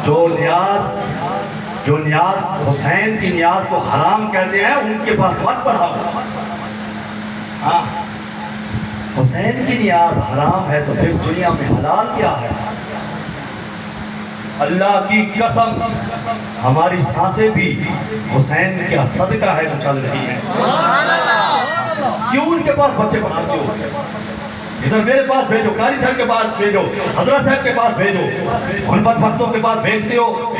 جو نیاز حسین کی نیاز کو حرام کہتے ہیں ان کے پاس مت پڑھاؤ. ہاں حسین کی نیاز حرام ہے تو پھر دنیا میں حلال کیا ہے؟ اللہ کی قسم ہماری سانسیں بھی حسین کا صدقہ ہے جو چل رہی ہے. کیوں ان کے پاس بچے بناتے ہو؟ ادھر میرے پاس بھیجو، قاری صاحب کے پاس بھیجو، حضرت صاحب کے پاس بھیجو، ان بدبختوں کے پاس بھیجتے ہو.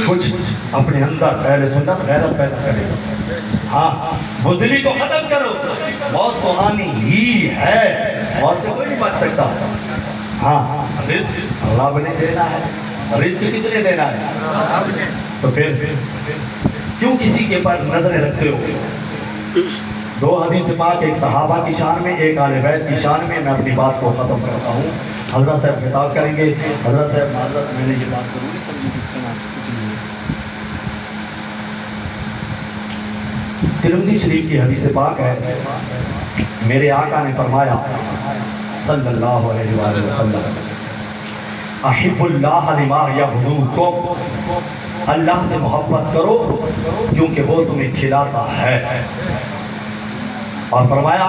کچھ اپنے اندر اہل سنت غیرت پیدا کرے. ہاں بزدلی کو ختم کرو. موت تو آنی ہی ہے، موت سے کوئی نہیں بچ سکتا. ہاں رزق اللہ نے دینا ہے. رزق کس نے دینا ہے؟ تو پھر کیوں کسی کے پر نظریں رکھتے ہو؟ دو حدیث پاک، ایک صحابہ کی شان میں، ایک آل بیت کی شان میں. میں اپنی بات کو ختم کرتا ہوں. حضرت صاحب خطاب کریں گے. حضرت صاحب معذرت، میں نے یہ بات ضروری سمجھی تھی اسی لیے. ترمذی شریف کی حدیث پاک ہے، میرے آقا نے فرمایا صلی اللہ علیہ وآلہ وسلم، احب اللہ لما یبلوکم، اللہ سے محبت کرو کیونکہ وہ تمہیں کھلاتا ہے. اور فرمایا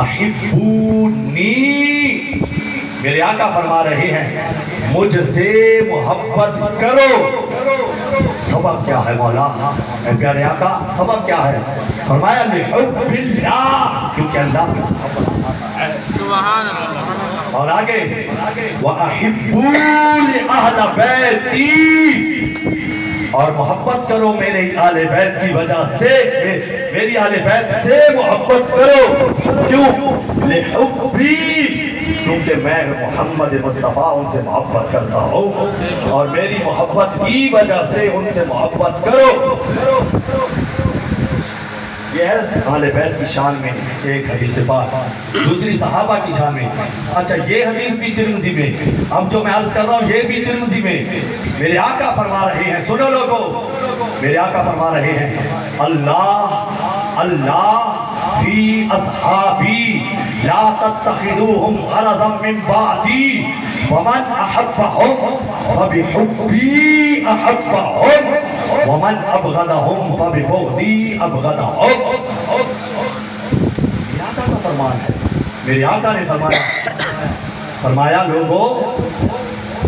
احبونی، میرے آقا فرما رہے ہیں مجھ سے محبت کرو. سبب کیا ہے مولا؟ اے پیارے آقا سبب کیا ہے؟ فرمایا لحب اللہ، کیونکہ اللہ کی محبت ہے. سبحان اللہ. اور آگے وَأَحِبُّوا لِأَهْلَ بَيْتِي، اور محبت کرو میرے آل بیت کی وجہ سے، میری آل بیت سے محبت کرو. کیوں؟ لِحُبِّي، کیونکہ میں محمد مصطفیٰ ان سے محبت کرتا ہوں، اور میری محبت کی وجہ سے ان سے محبت کرو. یہ ہے اہل بیت کی شان میں ایک حدیث پاک. دوسری صحابہ کی شان میں. اچھا یہ حدیث بھی ترمذی میں، اب جو میں عرض کر رہا ہوں یہ بھی ترمذی میں. میرے آقا فرما رہے ہیں، سنو لوگو، میرے آقا فرما رہے ہیں اللہ فی اصحابی لا تتخذوهم غرضا من بعدی ومن احبهم فبحبی احبهم ومن ابغضهم فببغضی ابغضهم. میرے آقا کا فرمان ہے. میرے آقا نے فرمایا لوگوں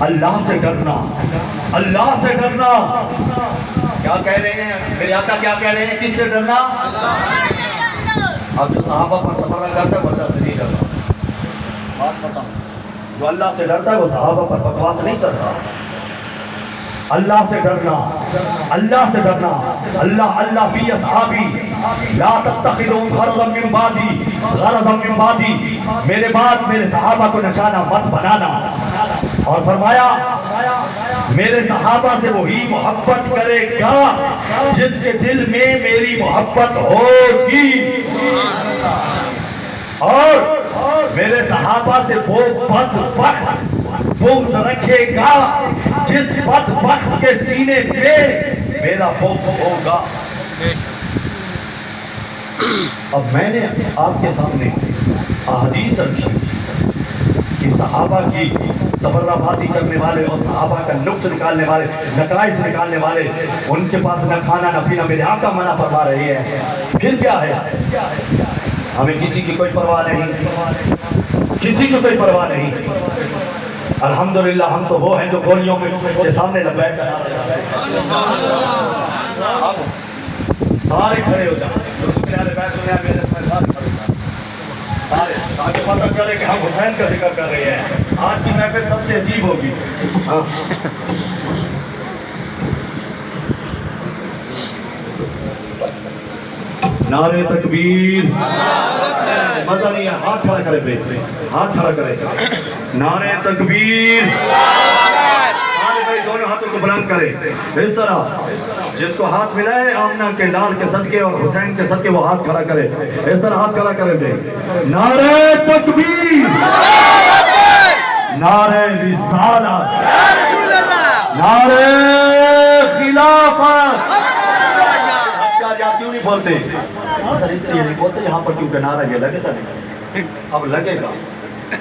اللہ سے ڈرنا، اللہ سے ڈرنا. کیا کہہ رہے ہیں میرے آقا؟ کیا کہہ رہے ہیں؟ کس سے ڈرنا؟ اب جو صحابہ پر تبرہ کرتا ہے وہ اللہ سے نہیں ڈرتا. بات بتاؤں، جو اللہ سے ڈرتا ہے وہ صحابہ پر بکواس نہیں کرتا. اللہ سے ڈرنا، اللہ سے ڈرنا. اللہ فی اصحابی لا تتخذوا غرضا من بعدی، غرضا من بعدی، میرے بعد میرے صحابہ کو نشانہ مت بنانا. اور فرمایا میرے صحابہ سے وہی محبت کرے گا جس کے دل میں میری محبت ہوگی، اور میرے صحابہ سے وہ بدبخت بغض رکھے گا جس بدبخت کے سینے پہ میرا بغض ہوگا. اب میں نے آپ کے سامنے احادیث رکھی کہ صحابہ کی تبرہ بازی کرنے والے اور صحابہ کا نقص نکالنے والے، نقائص نکالنے والے، ان کے پاس نہ کھانا نہ پینا میرے آقا منع فرما رہے ہیں. پھر کیا ہے؟ ہمیں کسی کی کوئی پرواہ نہیں، کسی کی کوئی پرواہ نہیں. الحمدللہ ہم تو وہ ہیں جو گولیوں کے سامنے لبیک کرا رہے ہیں. سارے کھڑے ہو جائیں، سارے تاکہ پتہ چلے کہ ہم حسین کا ذکر کر رہے ہیں. آج کی محفل سب سے عجیب ہوگی. نعرہ تکبیر، مزہ نہیں ہے. ہاتھ کھڑا کرے پہ، ہاتھ کھڑا کرے. نعرہ تکبیر. دونوں ہاتھوں کو بلند کرے اس طرح. جس کو ہاتھ ملا ہے آمنہ کے لال کے صدقے اور حسین کے صدقے وہ ہاتھ کھڑا کرے اس طرح. ہاتھ کھڑا کرے پہ. نعرہ تکبیر، نعرہ رسالت، نعرہ خلافت. آپ کیوں نہیں بولتے؟ اصل اس لیے نہیں بولتے یہاں پر کیونکہ نعرہ یہ لگتا نہیں. اب لگے گا